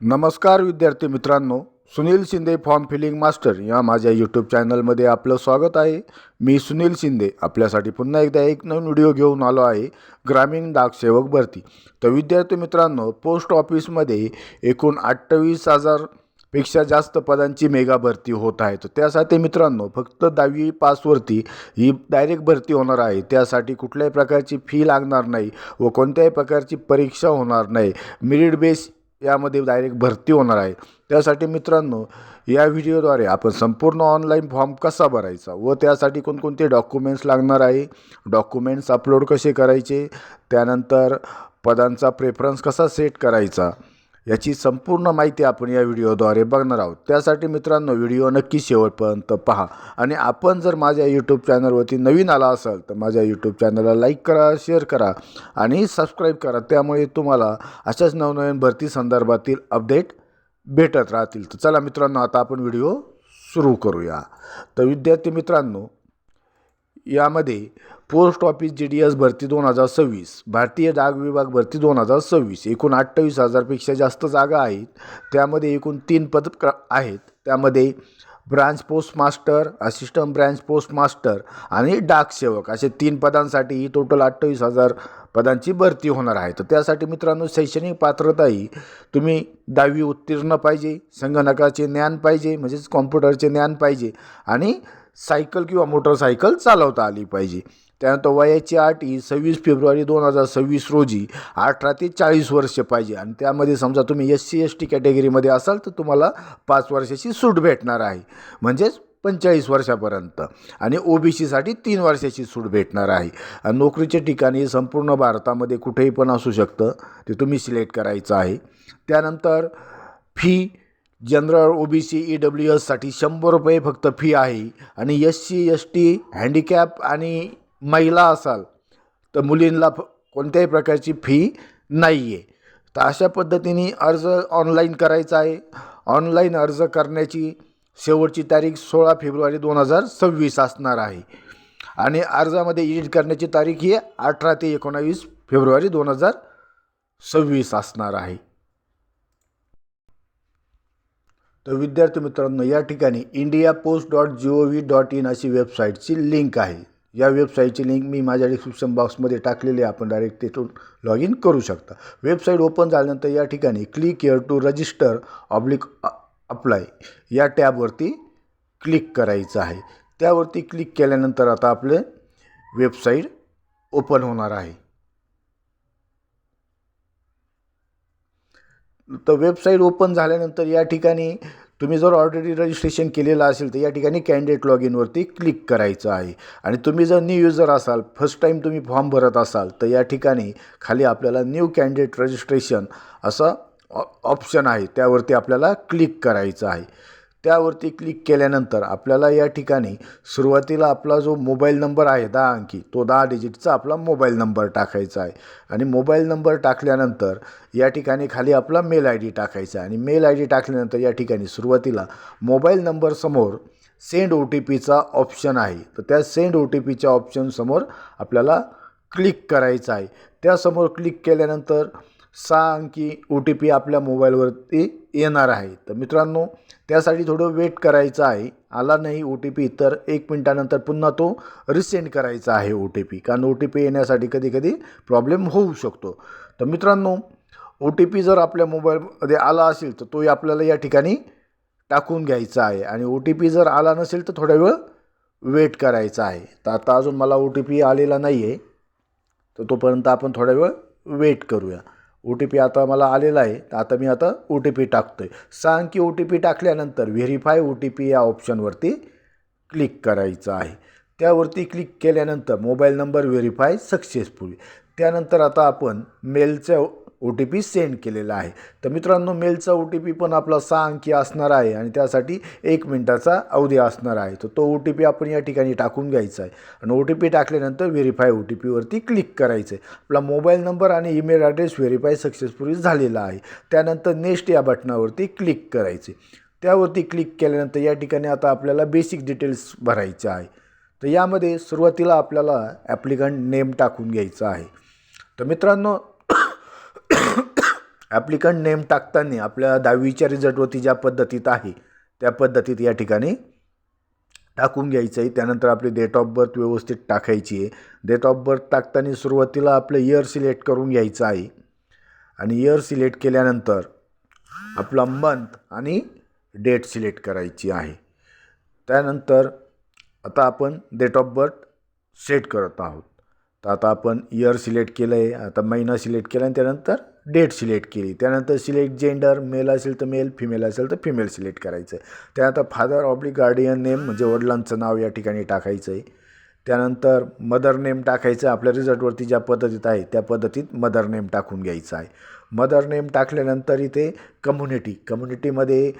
नमस्कार विद्यार्थी मित्रांनो, Sunil Shinde form filling master या माझ्या यूट्यूब चॅनलमध्ये आपलं स्वागत आहे। मी सुनील शिंदे आपल्यासाठी पुन्हा एकदा एक नवीन व्हिडिओ घेऊन आलो आहे, ग्रामीण डाकसेवक भरती। तर विद्यार्थी मित्रांनो, पोस्ट ऑफिसमध्ये एकूण 28,000 पेक्षा जास्त पदांची मेगा भरती होत आहे। तर त्यासाठी मित्रांनो फक्त 10वी पासवरती ही डायरेक्ट भरती होणार आहे। त्यासाठी कुठल्याही प्रकारची फी लागणार नाही व कोणत्याही प्रकारची परीक्षा होणार नाही। मेरिट बेस यामध्ये डायरेक्ट भरती होणार आहे। त्यासाठी मित्रांनो या व्हिडिओद्वारे आपण संपूर्ण ऑनलाईन फॉर्म कसा भरायचा व त्यासाठी कोणकोणते डॉक्युमेंट्स लागणार आहे, डॉक्युमेंट्स अपलोड कसे करायचे, त्यानंतर पदांचा प्रेफरन्स कसा सेट करायचा याची संपूर्ण माहिती आपण या व्हिडिओद्वारे बघणार आहोत। त्यासाठी मित्रांनो व्हिडिओ नक्की शेवटपर्यंत पहा आणि आपण जर माझ्या यूट्यूब चॅनलवरती नवीन आला असाल तर माझ्या यूट्यूब चॅनलला लाईक करा, शेअर करा आणि सबस्क्राईब करा। त्यामुळे तुम्हाला अशाच नवनवीन भरती संदर्भातील अपडेट भेटत राहतील। तर चला मित्रांनो आता आपण व्हिडिओ सुरू करूया। तर विद्यार्थी मित्रांनो यामध्ये पोस्ट ऑफिस GDS भरती 2026, भारतीय डाक विभाग भरती 2026 एकूण 28,000पेक्षा जास्त जागा आहेत। त्यामध्ये एकूण 3 पद आहेत। त्यामध्ये branch post master, assistant branch post master आणि डाकसेवक असे 3 पदांसाठी ही टोटल 28,000 पदांची भरती होणार आहे। तर त्यासाठी मित्रांनो शैक्षणिक पात्रता ही तुम्ही 10वी उत्तीर्ण पाहिजे, संगणकाचे ज्ञान पाहिजे म्हणजेच कॉम्प्युटरचे ज्ञान पाहिजे आणि सायकल किंवा मोटरसायकल चालवता आली पाहिजे। त्यानंतर वयाची अट ही 26 फेब्रुवारी 2026 रोजी 18 ते 40 वर्ष पाहिजे आणि त्यामध्ये समजा तुम्ही SC ST कॅटेगरीमध्ये असाल तर तुम्हाला 5 वर्षाची सूट भेटणार आहे म्हणजेच 45 वर्षापर्यंत आणि OBCसाठी 3 वर्षाची सूट भेटणार आहे। आणि नोकरीचे ठिकाणी संपूर्ण भारतामध्ये कुठेही पण असू शकतं, ते तुम्ही सिलेक्ट करायचं आहे। त्यानंतर फी जनरल OBC EWSसाठी 100 रुपये फक्त फी आहे आणि SC ST हँडिकॅप आणि महिला असाल तर मुलींना कोणत्याही प्रकारची फी नाही आहे। तर अशा पद्धतीने अर्ज ऑनलाईन करायचा आहे। ऑनलाईन अर्ज करण्याची शेवटची तारीख 16 फेब्रुवारी 2026 असणार आहे आणि अर्जामध्ये एडिट करण्याची तारीख ही 18 ते 19 फेब्रुवारी 2026 असणार आहे। तर विद्यार्थी मित्रांनो या ठिकाणी indiapost.gov.in अशी वेबसाईटची लिंक आहे। या वेबसाईटची लिंक मी माझ्या डिस्क्रिप्शन बॉक्समध्ये टाकलेली आहे, आपण डायरेक्ट तिथून लॉग इन करू शकता। वेबसाईट ओपन झाल्यानंतर या ठिकाणी click here to register apply या टॅबवरती क्लिक करायचं आहे। त्यावरती क्लिक केल्यानंतर आता आपले वेबसाईट ओपन होणार आहे। तर वेबसाईट ओपन झाल्यानंतर या ठिकाणी तुम्ही जर ऑलरेडी रजिस्ट्रेशन केलेलं असेल तर या ठिकाणी कॅन्डिडेट लॉग इनवरती क्लिक करायचं आहे आणि तुम्ही जर न्यू युजर असाल, फर्स्ट टाईम तुम्ही फॉर्म भरत असाल तर या ठिकाणी खाली आपल्याला न्यू कॅन्डिडेट रजिस्ट्रेशन असं ऑप्शन आहे, त्यावरती आपल्याला क्लिक करायचं आहे। त्यावरती क्लिक केल्यानंतर आपल्याला या ठिकाणी सुरुवातीला आपला जो मोबाईल नंबर आहे 10 अंकी, तो 10 डिजिटचा आपला मोबाईल नंबर टाकायचा आहे आणि मोबाईल नंबर टाकल्यानंतर या ठिकाणी खाली आपला मेल ID टाकायचा आहे आणि मेल ID टाकल्यानंतर या ठिकाणी सुरुवातीला मोबाईल नंबरसमोर सेंड OTPचा ऑप्शन आहे। तर त्या सेंड OTPच्या ऑप्शनसमोर आपल्याला क्लिक करायचं आहे। त्यासमोर क्लिक केल्यानंतर 6 अंकी OTP आपल्या मोबाईलवरती येणार आहे। तर मित्रांनो त्यासाठी थोडं वेट करायचं आहे। आला नाही OTP तर 1 मिनिटानंतर पुन्हा तो रिसेंड करायचा आहे OTP, कारण OTP येण्यासाठी कधी प्रॉब्लेम होऊ शकतो। तर मित्रांनो OTP जर आपल्या मोबाईलमध्ये आला असेल तर तो आपल्याला या ठिकाणी टाकून घ्यायचा आहे आणि OTP जर आला नसेल तर थोडा वेळ वेट करायचा आहे। तर आता अजून मला OTP आलेला नाही आहे, तर तोपर्यंत आपण थोडा वेळ वेट करूया। OTP आता मला आलेला आहे, तर आता मी OTP टाकतोय। 6 अंकी OTP टाकल्यानंतर व्हेरीफाय OTP या ऑप्शनवरती क्लिक करायचं आहे। त्यावरती क्लिक केल्यानंतर मोबाईल नंबर व्हेरीफाय सक्सेसफुल। त्यानंतर आता आपण मेलचा OTP सेंड केलेला आहे। तर मित्रांनो मेलचा OTP पण आपला 6 अंकी असणार आहे आणि त्यासाठी 1 मिनिटाचा अवधी असणार आहे। तर तो OTP आपण या ठिकाणी टाकून घ्यायचा आहे आणि OTP टाकल्यानंतर व्हेरीफाय OTP वरती क्लिक करायचं आहे। आपला मोबाईल नंबर आणि ईमेल ॲड्रेस व्हेरीफाय सक्सेसफुली झालेला आहे। त्यानंतर नेक्स्ट या बटनावरती क्लिक करायचे। त्यावरती क्लिक केल्यानंतर या ठिकाणी आता आपल्याला बेसिक डिटेल्स भरायचे आहे। तर यामध्ये सुरुवातीला आपल्याला ॲप्लिकंट नेम टाकून घ्यायचा आहे। तर मित्रांनो ॲप्लिकंट नेम टाकताना आपल्या 10वीच्या रिझल्टवरती ज्या पद्धतीत आहे त्या पद्धतीत या ठिकाणी टाकून घ्यायचं आहे. त्यानंतर आपली डेट ऑफ बर्थ व्यवस्थित टाकायची आहे. डेट ऑफ बर्थ टाकताना सुरुवातीला आपलं इयर सिलेक्ट करून घ्यायचं आहे आणि इयर सिलेक्ट केल्यानंतर आपला मंथ आणि डेट सिलेक्ट करायची आहे. त्यानंतर आता आपण डेट ऑफ बर्थ सेट करत आहोत. तर आता आपण इयर सिलेक्ट केलं आहे, आता महिना सिलेक्ट केला आणि त्यानंतर डेट सिलेक्ट केली. त्यानंतर सिलेक्ट जेंडर, मेल असेल तर मेल, फिमेल असेल तर फिमेल सिलेक्ट करायचं आहे. त्यानंतर फादर ऑब्लिक गार्डियन नेम म्हणजे वडिलांचं नाव या ठिकाणी टाकायचं आहे. त्यानंतर मदर नेम टाकायचं. आपल्या रिझल्टवरती ज्या पद्धतीत आहे त्या पद्धतीत मदर नेम टाकून घ्यायचं आहे. मदर नेम टाकल्यानंतर इथे कम्युनिटीमध्ये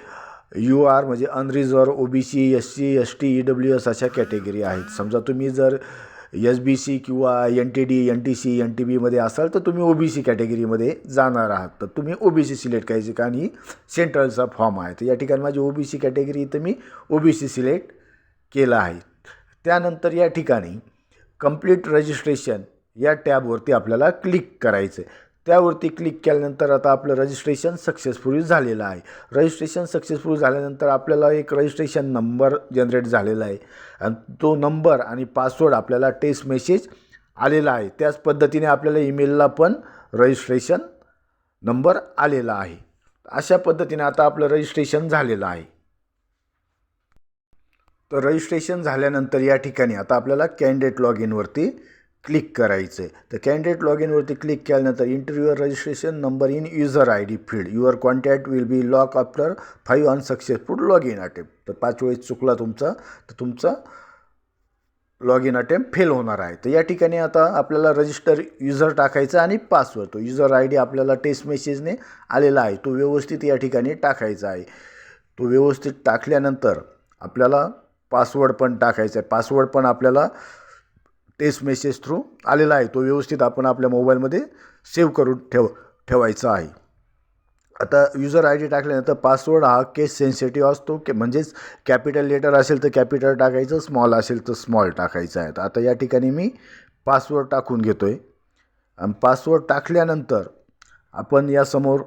UR म्हणजे unreserved, OBC, SC, ST, EWS अशा कॅटेगरी आहेत. समजा तुम्ही जर SBC किंवा NTD, NTC, NTBमध्ये असाल तर तुम्ही OBC कॅटेगरीमध्ये जाणार आहात, तर तुम्ही OBC सिलेक्ट करायचे. कारण सेंट्रलचा फॉर्म आहे, तर या ठिकाणी माझी OBC कॅटेगरी इथं मी OBC सिलेक्ट केलं आहे. त्यानंतर या ठिकाणी कंप्लीट रजिस्ट्रेशन या टॅबवरती आपल्याला क्लिक करायचं आहे. त्यावरती क्लिक केल्यानंतर आता आपलं रजिस्ट्रेशन सक्सेसफुली झालेलं आहे. रजिस्ट्रेशन सक्सेसफुल झाल्यानंतर आपल्याला एक रजिस्ट्रेशन नंबर जनरेट झालेला आहे आणि तो नंबर आणि पासवर्ड आपल्याला टेक्स्ट मेसेज आलेला आहे. त्याच पद्धतीने आपल्याला ईमेलला पण रजिस्ट्रेशन नंबर आलेला आहे. अशा पद्धतीने आता आपलं रजिस्ट्रेशन झालेलं आहे. तर रजिस्ट्रेशन झाल्यानंतर या ठिकाणी आता आपल्याला कॅन्डिडेट लॉग इनवरती क्लिक करायचं आहे. तर कॅन्डिडेट लॉग इनवरती क्लिक केल्यानंतर इंटरव्ह्यूअर registration number in user ID field your contact will be lock after 5 unsuccessful log in attempt. तर 5 वेळेस चुकला तुमचा तर तुमचा लॉग इन अटेम्प्ट फेल होणार आहे. तर या ठिकाणी आता आपल्याला रजिस्टर युजर टाकायचा आणि पासवर्ड, तो युजर ID आपल्याला टेक्स्ट मेसेजने आलेला आहे तो व्यवस्थित या ठिकाणी टाकायचा आहे. तो व्यवस्थित टाकल्यानंतर आपल्याला पासवर्ड पण टाकायचा आहे. पासवर्ड पण आपल्याला टेक्स्ट मेसेज थ्रू आलेला आहे, तो व्यवस्थित आपण आपल्या मोबाईलमध्ये सेव्ह करून ठेवायचा आहे. आता युजर ID टाकल्यानंतर पासवर्ड हा केस सेन्सिटिव्ह असतो म्हणजेच कॅपिटल लेटर असेल तर कॅपिटल टाकायचं, स्मॉल असेल तर स्मॉल टाकायचं आहे. आता या ठिकाणी मी पासवर्ड टाकून घेतो आहे आणि पासवर्ड टाकल्यानंतर आपण यासमोर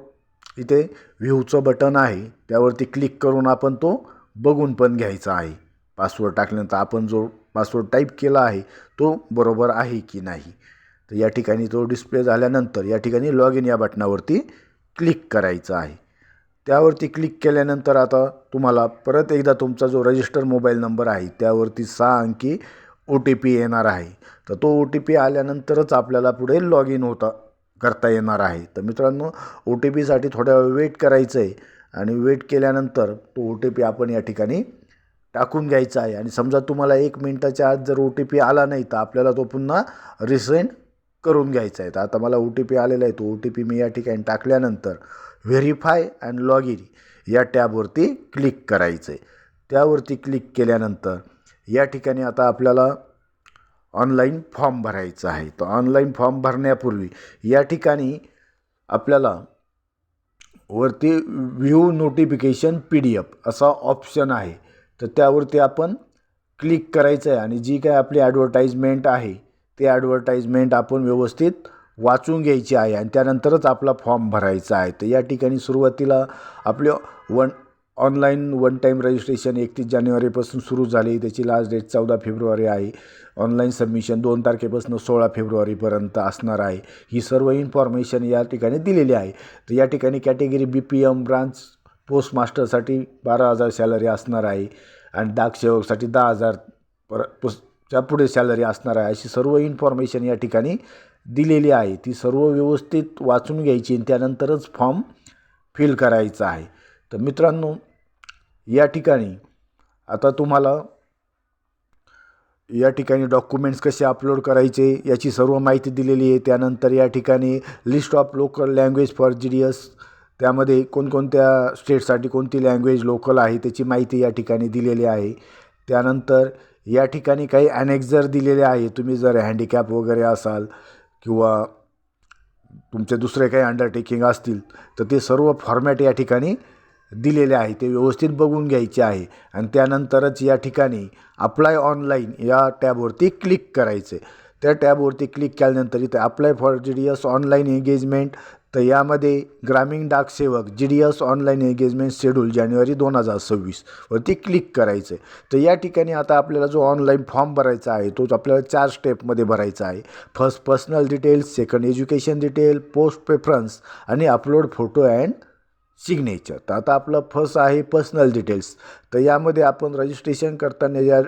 इथे व्ह्यूचं बटन आहे त्यावरती क्लिक करून आपण तो बघून पण घ्यायचा आहे. पासवर्ड टाकल्यानंतर आपण जो पासवर्ड टाईप केला आहे तो बरोबर आहे की नाही. तर या ठिकाणी तो डिस्प्ले झाल्यानंतर या ठिकाणी लॉग इन या बटनावरती क्लिक करायचं आहे. त्यावरती क्लिक केल्यानंतर आता तुम्हाला परत एकदा तुमचा जो रजिस्टर मोबाईल नंबर आहे त्यावरती 6 अंकी OTP येणार आहे. तर तो OTP आल्यानंतरच आपल्याला पुढे लॉग इन करता येणार आहे. तर मित्रांनो, OTPसाठी थोड्या वेळ वेट करायचं आहे आणि वेट केल्यानंतर तो OTP आपण या ठिकाणी टाकून घ्यायचा आहे. आणि समजा तुम्हाला 1 मिनिटाच्या आत जर OTP आला नाही तर आपल्याला तो पुन्हा रिसेंड करून घ्यायचा आहे. तर आता मला OTP आलेला आहे, तो OTP मी या ठिकाणी टाकल्यानंतर व्हेरीफाय अँड लॉग इन या टॅबवरती क्लिक करायचं आहे. त्यावरती क्लिक केल्यानंतर या ठिकाणी आता आपल्याला ऑनलाईन फॉर्म भरायचा आहे. तर ऑनलाईन फॉर्म भरण्यापूर्वी या ठिकाणी आपल्याला वरती व्ह्यू नोटिफिकेशन PDF असा ऑप्शन आहे. तर त्यावरती आपण क्लिक करायचं आहे आणि जी काय आपली ॲडव्हर्टाईजमेंट आहे ते ॲडव्हर्टाईजमेंट आपण व्यवस्थित वाचून घ्यायची आहे आणि त्यानंतरच आपला फॉर्म भरायचा आहे. तर या ठिकाणी सुरुवातीला आपले ऑनलाईन वन टाईम रजिस्ट्रेशन 31 जानेवारीपासून सुरू झाले. त्याची लास्ट डेट 14 फेब्रुवारी आहे. ऑनलाईन सबमिशन 2 तारखेपासून 16 फेब्रुवारीपर्यंत असणार आहे. ही सर्व इन्फॉर्मेशन या ठिकाणी दिलेली आहे. तर या ठिकाणी कॅटेगरी BPM ब्रांच पोस्ट मास्टरसाठी 12,000 सॅलरी असणार आहे आणि डाकसेवकसाठी 10,000 च्या पुढे सॅलरी असणार आहे. अशी सर्व इन्फॉर्मेशन या ठिकाणी दिलेली आहे. ती सर्व व्यवस्थित वाचून घ्यायची आणि त्यानंतरच फॉर्म फिल करायचा आहे. तर मित्रांनो, या ठिकाणी आता तुम्हाला या ठिकाणी डॉक्युमेंट्स कसे अपलोड करायचे याची सर्व माहिती दिलेली आहे. त्यानंतर या ठिकाणी list of local language for GDS, त्यामध्ये कोणकोणत्या स्टेटसाठी कोणती लँग्वेज लोकल आहे त्याची माहिती या ठिकाणी दिलेली आहे. त्यानंतर या ठिकाणी काही ॲनेक्झर दिलेले आहे. तुम्ही जर हँडिकॅप वगैरे असाल किंवा तुमचे दुसरे काही अंडरटेकिंग असतील तर ते सर्व फॉर्मॅट या ठिकाणी दिलेले आहे, ते व्यवस्थित बघून घ्यायचे आहे. आणि त्यानंतरच या ठिकाणी अप्लाय ऑनलाईन या टॅबवरती क्लिक करायचे. त्या टॅबवरती क्लिक केल्यानंतर इथे apply for GDS online engagement तर यामध्ये ग्रामीण डाक सेवक GDS ऑनलाईन एंगेजमेंट शेड्यूल जानेवारी 2026 वरती क्लिक करायचं आहे. तर या ठिकाणी आता आपल्याला जो ऑनलाईन फॉर्म भरायचा आहे तो आपल्याला 4 स्टेपमध्ये भरायचा आहे. First personal details, second education detail, post preference आणि अपलोड फोटो अँड सिग्नेचर. तर आता आपलं फर्स्ट आहे पर्सनल डिटेल्स. तर यामध्ये आपण रजिस्ट्रेशन करताना या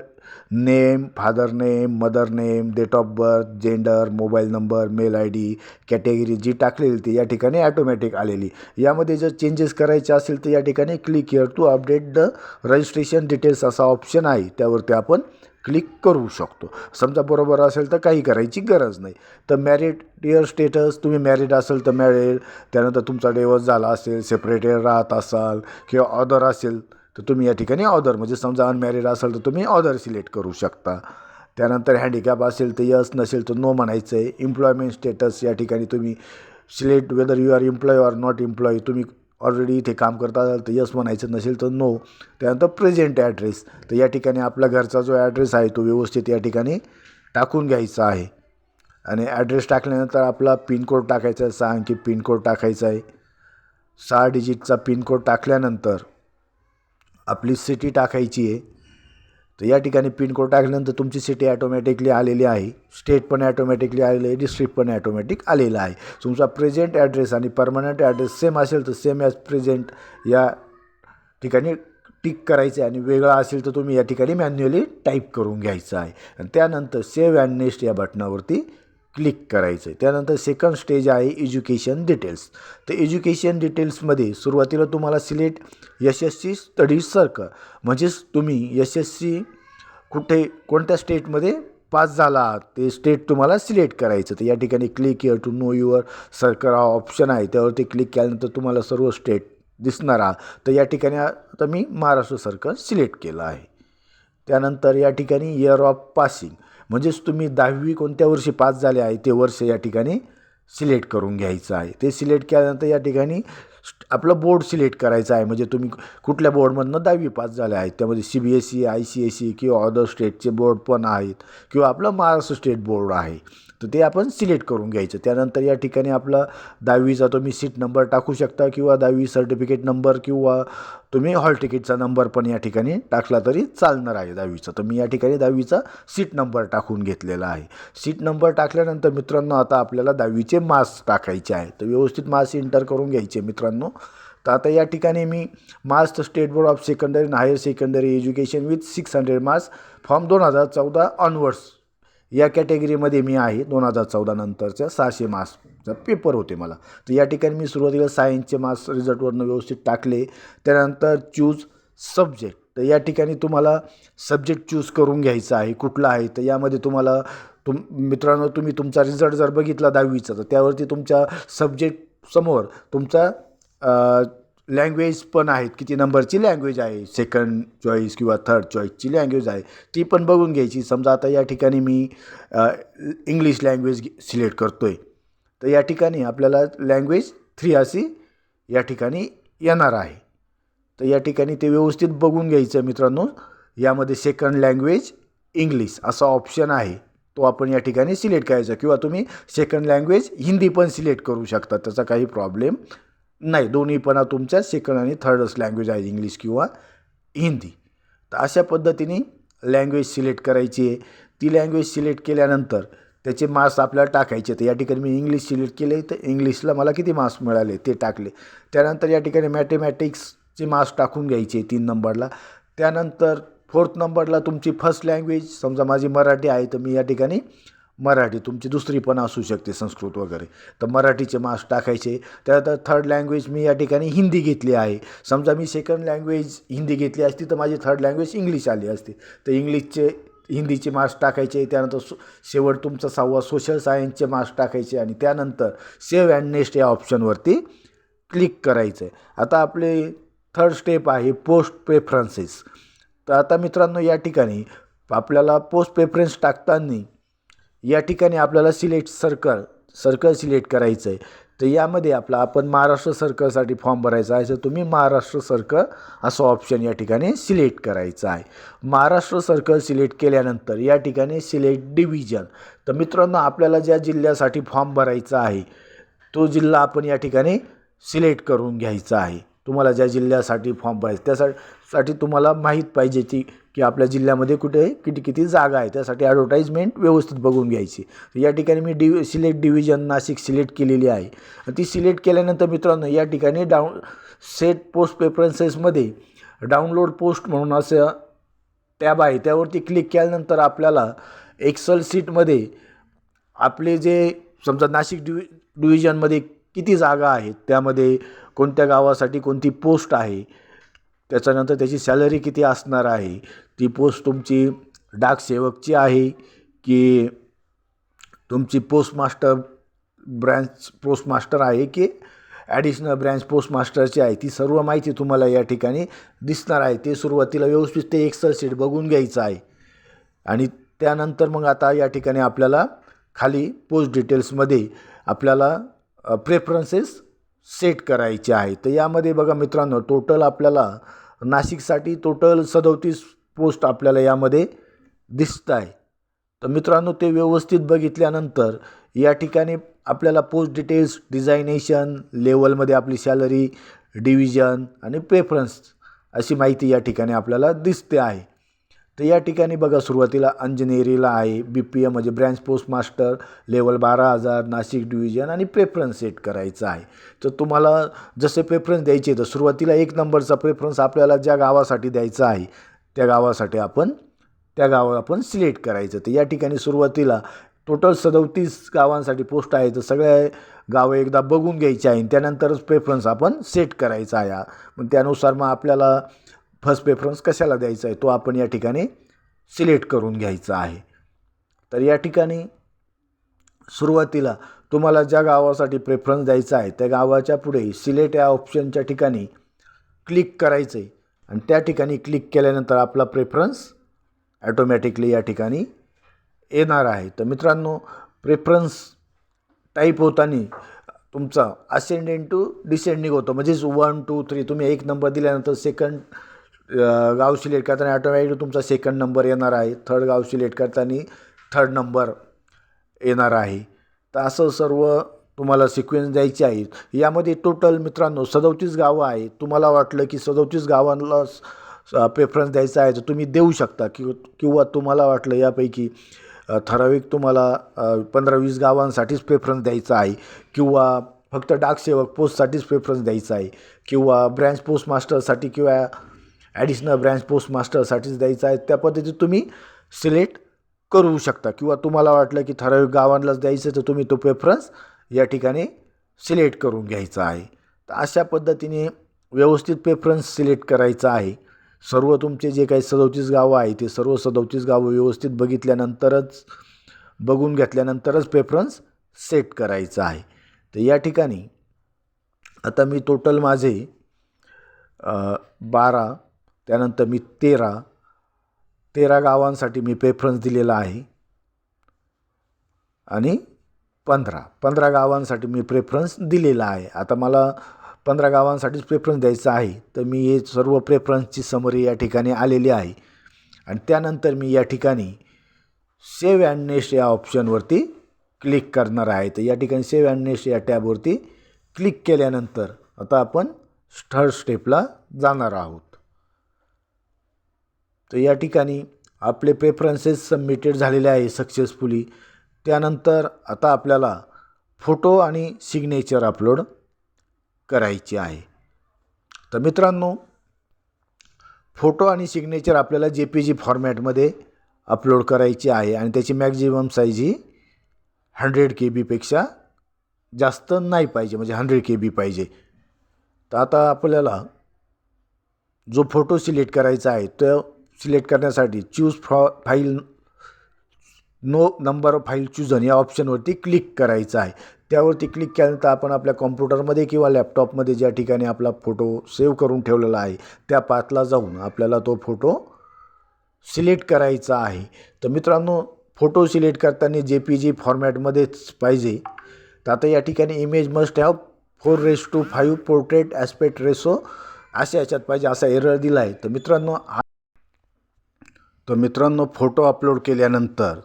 name, father name, mother name, date of birth, gender, mobile number, mail ID, category जी टाकलेली ती या ठिकाणी ॲटोमॅटिक आलेली. यामध्ये जर चेंजेस करायचे असेल तर या ठिकाणी click here to update the registration details असा ऑप्शन आहे, त्यावरती आपण क्लिक करू शकतो. समजा बरोबर असेल तर काही करायची गरज नाही. तर मॅरिड डिअर स्टेटस, तुम्ही मॅरिड असेल तर मॅरिड, त्यानंतर तुमचा डिवोर्स झाला असेल, सेपरेटेड राहत असाल किंवा अदर असेल तर तुम्ही या ठिकाणी अदर, म्हणजे समजा अनमॅरिड असेल तर तुम्ही अदर सिलेक्ट करू शकता. त्यानंतर हँडिकॅप असेल तर यस, नसेल तर नो म्हणायचं आहे. एम्प्लॉयमेंट स्टेटस या ठिकाणी तुम्ही select whether you are employ or not employ, तुम्ही ऑलरेडी इथे काम करता असाल तर यस म्हणायचं, नसेल तर नो. त्यानंतर प्रेझेंट ॲड्रेस, तर या ठिकाणी आपला घरचा जो ॲड्रेस आहे तो व्यवस्थित या ठिकाणी टाकून घ्यायचा आहे. आणि ॲड्रेस टाकल्यानंतर आपला पिनकोड टाकायचा आहे, 6 अंकी पिनकोड टाकायचा आहे. 6 डिजिटचा पिनकोड टाकल्यानंतर आपली सिटी टाकायची आहे. तर या ठिकाणी पिनकोड टाकल्यानंतर तुमची सिटी ॲटोमॅटिकली आलेली आहे, स्टेट पण ॲटोमॅटिकली आलेली आहे, डिस्ट्रिक्ट पण ॲटोमॅटिक आलेला आहे. तुमचा प्रेझेंट ॲड्रेस आणि परमनंट ॲड्रेस सेम असेल तर सेम ॲज प्रेझेंट या ठिकाणी टिक करायचं आहे. आणि वेगळा असेल तर तुम्ही या ठिकाणी मॅन्युअली टाईप करून घ्यायचं आहे. आणि त्यानंतर सेव्ह अँड नेक्स्ट या बटनावरती क्लिक करायचं आहे. त्यानंतर सेकंड स्टेज आहे एज्युकेशन डिटेल्स. तर एज्युकेशन डिटेल्समध्ये सुरुवातीला तुम्हाला सिलेक्ट SSC स्टडी सर्कल, म्हणजेच तुम्ही SSC कोणत्या स्टेटमध्ये पास झाला आहात ते स्टेट तुम्हाला सिलेक्ट करायचं. तर या ठिकाणी click here to know your circle हा ऑप्शन आहे, त्यावरती क्लिक केल्यानंतर तुम्हाला सर्व स्टेट दिसणार आहे. तर या ठिकाणी आता मी महाराष्ट्र सर्कल सिलेक्ट केलं आहे. त्यानंतर या ठिकाणी इयर ऑफ पासिंग, म्हणजेच तुम्ही 10वी कोणत्या वर्षी पास झाले आहे ते वर्ष या ठिकाणी सिलेक्ट करून घ्यायचं आहे. ते सिलेक्ट केल्यानंतर या ठिकाणी आपलं बोर्ड सिलेक्ट करायचं आहे, म्हणजे तुम्ही कुठल्या बोर्डमधनं 10वी पास झाले आहेत. त्यामध्ये CBSE, ICSE किंवा अदर स्टेटचे बोर्ड पण आहेत किंवा आपलं महाराष्ट्र स्टेट बोर्ड आहे. तर ते आपण सिलेक्ट करून घ्यायचं. त्यानंतर या ठिकाणी आपला 10वीचा तुम्ही सीट नंबर टाकू शकता किंवा 10वी सर्टिफिकेट नंबर किंवा तुम्ही हॉल तिकीटचा नंबर पण या ठिकाणी टाकला तरी चालणार आहे 10वीचा. तर मी या ठिकाणी 10वीचा सीट नंबर टाकून घेतलेला आहे. सीट नंबर टाकल्यानंतर मित्रांनो आता आपल्याला 10वीचे मार्क्स टाकायचे आहे. तर व्यवस्थित मार्क्स एंटर करून घ्यायचे मित्रांनो. तर आता या ठिकाणी मी marks state board of secondary and higher secondary education with 600 marks from 2014 onwards या कॅटेगरीमध्ये मी आहे. 2014 नंतरच्या 600 मार्क्सचा पेपर होते मला. तर या ठिकाणी मी सुरुवातीला सायन्सचे मार्क्स रिझल्टवरनं व्यवस्थित टाकले. त्यानंतर चूज सब्जेक्ट, तर या ठिकाणी तुम्हाला सब्जेक्ट चूज करून घ्यायचा आहे कुठला आहे. तर यामध्ये तुम्हाला मित्रांनो तुम्ही तुमचा रिझल्ट जर बघितला 10वीचा तर त्यावरती तुमच्या सब्जेक्ट समोर तुमचा लँग्वेज पण आहेत, किती नंबरची लँग्वेज आहे, सेकंड चॉईस किंवा थर्ड चॉईसची लँग्वेज आहे ती पण बघून घ्यायची. समजा आता या ठिकाणी मी इंग्लिश लँग्वेज सिलेक्ट करतो आहे, तर या ठिकाणी आपल्याला लँग्वेज 3 अशी या ठिकाणी येणार आहे. तर या ठिकाणी ते व्यवस्थित बघून घ्यायचं मित्रांनो. यामध्ये सेकंड लँग्वेज इंग्लिश असा ऑप्शन आहे, तो आपण या ठिकाणी सिलेक्ट करायचा किंवा तुम्ही सेकंड लँग्वेज हिंदी पण सिलेक्ट करू शकता, त्याचा काही प्रॉब्लेम नाही. दोन्ही पण तुमच्या सेकंड आणि थर्डच लँग्वेज आहे, इंग्लिश किंवा हिंदी. तर अशा पद्धतीने लँग्वेज सिलेक्ट करायची आहे. ती लँग्वेज सिलेक्ट केल्यानंतर त्याचे मार्क्स आपल्याला टाकायचे. तर या ठिकाणी मी इंग्लिश सिलेक्ट केले, तर इंग्लिशला मला किती मार्क्स मिळाले ते टाकले. त्यानंतर या ठिकाणी मॅथमॅटिक्सचे मार्क्स टाकून घ्यायचे 3 नंबरला. त्यानंतर 4th नंबरला तुमची फर्स्ट लँग्वेज, समजा माझी मराठी आहे तर मी या ठिकाणी मराठी, तुमची दुसरी पण असू शकते संस्कृत वगैरे, तर मराठीचे मार्क्स टाकायचे. त्यानंतर थर्ड लँग्वेज मी या ठिकाणी हिंदी घेतली आहे. समजा मी सेकंड लँग्वेज हिंदी घेतली असती तर माझी थर्ड लँग्वेज इंग्लिश आली असती, तर हिंदीचे मार्क्स टाकायचे. त्यानंतर शेवट तुमचा 6वा सोशल सायन्सचे मार्क्स टाकायचे आणि त्यानंतर सेव्ह अँड नेक्स्ट या ऑप्शनवरती क्लिक करायचं आहे. आता आपले थर्ड स्टेप आहे पोस्ट प्रेफरन्सेस. तर आता मित्रांनो या ठिकाणी आपल्याला पोस्ट प्रेफरन्स टाकताना या ठिकाणी आपल्याला सर्कल सिलेक्ट करायचं आहे. तर यामध्ये आपण महाराष्ट्र सर्कलसाठी फॉर्म भरायचा आहे, तर तुम्ही महाराष्ट्र सर्कल असं ऑप्शन या ठिकाणी सिलेक्ट करायचं आहे. महाराष्ट्र सर्कल सिलेक्ट केल्यानंतर या ठिकाणी सिलेक्ट डिव्हिजन. तर मित्रांनो आपल्याला ज्या जिल्ह्यासाठी फॉर्म भरायचा आहे तो जिल्हा आपण या ठिकाणी सिलेक्ट करून घ्यायचा आहे. तुम्हाला ज्या जिल्ह्यासाठी फॉर्म पाहिजे त्यासाठी तुम्हाला माहीत पाहिजे की आपल्या जिल्ह्यामध्ये कुठे किती जागा आहे. त्यासाठी ॲडव्हर्टाईजमेंट व्यवस्थित बघून घ्यायची. या ठिकाणी मी सिलेक्ट डिव्हिजन नाशिक सिलेक्ट केलेली आहे. ती सिलेक्ट केल्यानंतर मित्रांनो या ठिकाणी सेट पोस्ट प्रेफरन्सेसमध्ये डाउनलोड पोस्ट म्हणून असं टॅब आहे. त्यावरती क्लिक केल्यानंतर आपल्याला एक्सेल शीटमध्ये आपले जे समजा नाशिक डिव्हिजनमध्ये किती जागा आहेत, त्यामध्ये कोणत्या गावासाठी कोणती पोस्ट आहे, त्याच्यानंतर त्याची सॅलरी किती असणार आहे, ती पोस्ट तुमची डाकसेवकची आहे की तुमची ब्रँच पोस्टमास्टर आहे की ॲडिशनल ब्रँच पोस्टमास्टरची आहे, ती सर्व माहिती तुम्हाला या ठिकाणी दिसणार आहे. ते सुरुवातीला व्यवस्थित ते एक्सेल शीट बघून घ्यायचं आहे. आणि त्यानंतर मग आता या ठिकाणी आपल्याला खाली पोस्ट डिटेल्समध्ये आपल्याला प्रेफरन्सेस सेट करायचे आहे. तर यामध्ये बघा मित्रांनो, टोटल आपल्याला नाशिकसाठी टोटल 37 पोस्ट आपल्याला यामध्ये दिसत आहे. तर मित्रांनो ते व्यवस्थित बघितल्यानंतर या ठिकाणी आपल्याला पोस्ट डिटेल्स, डिझायनेशन, लेवलमध्ये आपली सॅलरी, डिव्हिजन आणि प्रेफरन्स अशी माहिती या ठिकाणी आपल्याला दिसते आहे. तर या ठिकाणी बघा सुरुवातीला अंजनेरीला आहे BPM म्हणजे branch postmaster level 12,000 Nashik division आणि प्रेफरन्स सेट करायचा आहे. तर तुम्हाला जसे प्रेफरन्स द्यायचे तर सुरुवातीला 1 नंबरचा प्रेफरन्स आपल्याला ज्या गावासाठी द्यायचा आहे त्या गावासाठी त्या गावाला आपण सिलेक्ट करायचं. तर या ठिकाणी सुरुवातीला टोटल 37 गावांसाठी पोस्ट आहे. तर सगळ्या गावं एकदा बघून घ्यायची आहे. त्यानंतरच प्रेफरन्स आपण सेट करायचा आहे. मग त्यानुसार मग आपल्याला फर्स्ट प्रेफरन्स कशाला द्यायचा आहे तो आपण या ठिकाणी सिलेक्ट करून घ्यायचा आहे. तर या ठिकाणी सुरुवातीला तुम्हाला ज्या गावासाठी प्रेफरन्स द्यायचा आहे त्या गावाच्या पुढे सिलेक्ट या ऑप्शनच्या ठिकाणी क्लिक करायचं आहे. आणि त्या ठिकाणी क्लिक केल्यानंतर आपला प्रेफरन्स ॲटोमॅटिकली या ठिकाणी येणार आहे. तर मित्रांनो प्रेफरन्स टाईप होताना तुमचा असेंडिंग टू डिसेंडिंग होतो. म्हणजेच 1 2 3 तुम्ही 1 नंबर दिल्यानंतर सेकंड गाव सिलेक्ट करताना ॲटोमॅटिकली तुमचा सेकंड नंबर येणार आहे. थर्ड गाव सिलेक्ट करताना थर्ड नंबर येणार आहे. तर असं सर्व तुम्हाला सिक्वेन्स द्यायचे आहेत. यामध्ये टोटल मित्रांनो 37 गावं आहेत. तुम्हाला वाटलं की 37 गावांना प्रेफरन्स द्यायचा आहे तर तुम्ही देऊ शकता किंवा तुम्हाला वाटलं यापैकी ठराविक तुम्हाला 15-20 गावांसाठीच प्रेफरन्स द्यायचा आहे किंवा फक्त डाकसेवक पोस्टसाठीच प्रेफरन्स द्यायचा आहे किंवा ब्रँच पोस्टमास्टरसाठी किंवा ॲडिशनल ब्रँच पोस्टमास्टरसाठीच द्यायचा आहे, त्या पद्धतीत तुम्ही सिलेक्ट करू शकता. किंवा तुम्हाला वाटलं की ठराविक गावांनाच द्यायचं तर तुम्ही तो प्रेफरन्स या ठिकाणी सिलेक्ट करून घ्यायचा आहे. तर अशा पद्धतीने व्यवस्थित प्रेफरन्स सिलेक्ट करायचा आहे. सर्व तुमचे जे काही 37 गावं आहे ते सर्व 37 गावं व्यवस्थित बघून घेतल्यानंतरच प्रेफरन्स सेट करायचा आहे. तर या ठिकाणी आता मी टोटल माझे 12 त्यानंतर मी 13 गावांसाठी मी प्रेफरन्स दिलेला आहे आणि 15 गावांसाठी मी प्रेफरन्स दिलेला आहे. आता मला 15 गावांसाठीच प्रेफरन्स द्यायचा आहे. तर मी हे सर्व प्रेफरन्सची समरी या ठिकाणी आलेली आहे. आणि त्यानंतर मी या ठिकाणी सेव्ह अँड नेक्स्ट या ऑप्शनवरती क्लिक करणार आहे. तर या ठिकाणी सेव्ह अँड नेक्स्ट या टॅबवरती क्लिक केल्यानंतर आता आपण थर्ड स्टेपला जाणार आहोत. तर या ठिकाणी आपले प्रेफरन्सेस सबमिटेड झालेले आहे सक्सेसफुली. त्यानंतर आता आपल्याला फोटो आणि सिग्नेचर अपलोड करायची आहे. तर मित्रांनो फोटो आणि सिग्नेचर आपल्याला JPG फॉर्मॅटमध्ये अपलोड करायची आहे आणि त्याची मॅक्झिमम साईज ही 100 KB पेक्षा जास्त नाही पाहिजे, म्हणजे 100 KB पाहिजे. तर आता आपल्याला जो फोटो सिलेक्ट करायचा आहे तो सिलेक्ट करण्यासाठी choose file no number of file chosen या ऑप्शनवरती क्लिक करायचं आहे. त्यावरती क्लिक केल्यानंतर आपण आपल्या कॉम्प्युटरमध्ये किंवा लॅपटॉपमध्ये ज्या ठिकाणी आपला फोटो सेव्ह करून ठेवलेला आहे त्या पाथला जाऊन आपल्याला तो फोटो सिलेक्ट करायचा आहे. तर मित्रांनो फोटो सिलेक्ट करताना JPG फॉर्मॅटमध्येच पाहिजे. तर आता या ठिकाणी image must have 4:5 portrait aspect ratio अशा याच्यात पाहिजे असा एरर दिला आहे. तर मित्रांनो फोटो अपलोड केल्यानंतर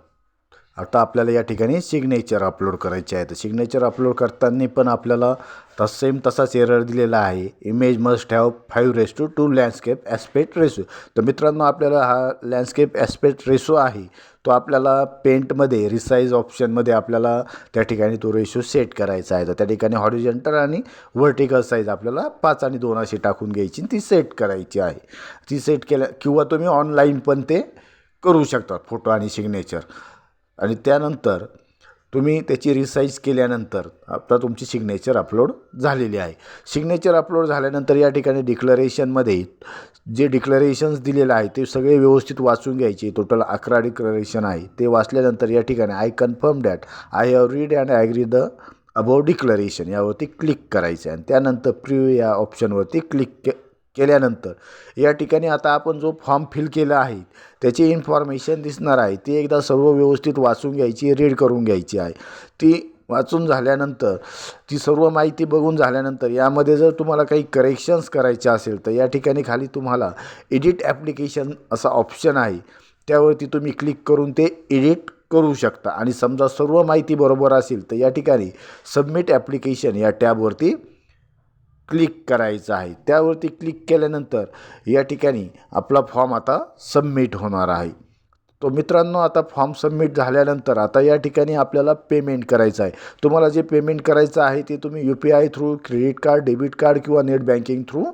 आता आपल्याला या ठिकाणी सिग्नेचर अपलोड करायचे आहे. तर सिग्नेचर अपलोड करताना पण आपल्याला तसाच एरर दिलेला आहे. Image must have 5:2 landscape aspect ratio. तर मित्रांनो, आपल्याला हा लँडस्केप ॲस्पेक्ट रेशो आहे तो आपल्याला पेंटमध्ये रिसाईज ऑप्शनमध्ये आपल्याला त्या ठिकाणी तो रेशो सेट करायचा आहे. तर त्या ठिकाणी हॉरिझॉन्टल आणि व्हर्टिकल साईज आपल्याला 5 आणि 2 अशी टाकून घ्यायची, ती सेट करायची आहे. ती सेट केल्या किंवा तुम्ही ऑनलाईन पण ते करू शकता, फोटो आणि सिग्नेचर. आणि त्यानंतर तुम्ही त्याची रिसाईज केल्यानंतर आता तुमची सिग्नेचर अपलोड झालेली आहे. सिग्नेचर अपलोड झाल्यानंतर या ठिकाणी डिक्लरेशनमध्ये जे डिक्लरेशन्स दिलेलं आहे ते सगळे व्यवस्थित वाचून घ्यायचे. टोटल 11 डिक्लरेशन आहे. ते वाचल्यानंतर या ठिकाणी I confirm that I have read and agree the about declaration यावरती क्लिक करायचं आहे. आणि त्यानंतर प्रिव्ह्यू या ऑप्शनवरती क्लिक केल्यानंतर या ठिकाणी आता आपण जो फॉर्म फिल केला आहे त्याची इन्फॉर्मेशन दिसणार आहे. ती एकदा सर्व व्यवस्थित वाचून घ्यायची, रीड करून घ्यायची आहे. ती वाचून झाल्यानंतर ती सर्व माहिती बघून झाल्यानंतर यामध्ये जर तुम्हाला काही करेक्शन्स करायचे असेल तर या ठिकाणी खाली तुम्हाला एडिट ॲप्लिकेशन असा ऑप्शन आहे. त्यावरती तुम्ही क्लिक करून ते एडिट करू शकता. आणि समजा सर्व माहिती बरोबर असेल तर या ठिकाणी सबमिट ॲप्लिकेशन या टॅबवरती क्लिक करायचं आहे. त्यावरती क्लिक केल्यानंतर या ठिकाणी आपला फॉर्म आता सबमिट होणार आहे. तो मित्रांनो, आता फॉर्म सबमिट झाल्यानंतर आता या ठिकाणी आपल्याला पेमेंट करायचं आहे. तुम्हाला जे पेमेंट करायचं आहे ते तुम्ही UPI through, credit card, debit card किंवा नेट बँकिंग थ्रू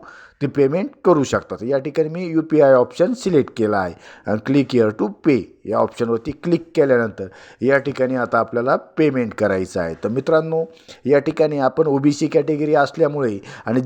ते पेमेंट करू शकता. या ठिकाणी मी UPI ऑप्शन सिलेक्ट केला आहे आणि क्लिक हिअर टू पे या ऑप्शनवरती क्लिक केल्यानंतर या ठिकाणी आता आपल्याला पेमेंट करायचं आहे. तर मित्रांनो, या ठिकाणी आपण OBC कॅटेगरी असल्यामुळे आणि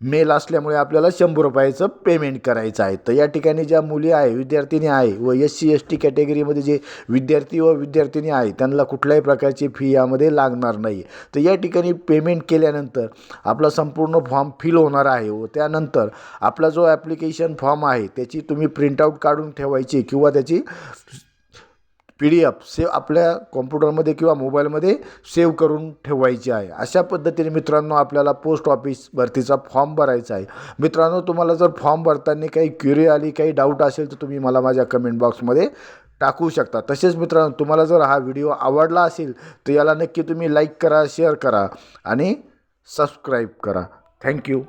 मेल असल्यामुळे आपल्याला 100 रुपयाचं पेमेंट करायचं आहे. तर या ठिकाणी ज्या मुली आहे, विद्यार्थिनी आहे व SC ST कॅटेगरीमध्ये जे विद्यार्थी व विद्यार्थिनी आहे त्यांना कुठल्याही प्रकारची फी यामध्ये लागणार नाही. तर या ठिकाणी पेमेंट केल्यानंतर आपला संपूर्ण फॉर्म फिल होणार आहे व त्यानंतर आपला जो ॲप्लिकेशन फॉर्म आहे त्याची तुम्ही प्रिंटआउट काढून ठेवायची किंवा त्याची PDF सेव आपल्या कॉम्प्युटरमध्ये किंवा मोबाईलमध्ये सेव्ह करून ठेवायची आहे. अशा पद्धतीने मित्रांनो आपल्याला पोस्ट ऑफिस भरतीचा फॉर्म भरायचा आहे. मित्रांनो, तुम्हाला जर फॉर्म भरताना काही क्वेरी आली, काही डाऊट असेल तर तुम्ही मला माझ्या कमेंट बॉक्समध्ये टाकू शकता. तसेच मित्रांनो, तुम्हाला जर हा व्हिडिओ आवडला असेल तर याला नक्की तुम्ही लाईक करा, शेअर करा आणि सबस्क्राईब करा. थँक्यू.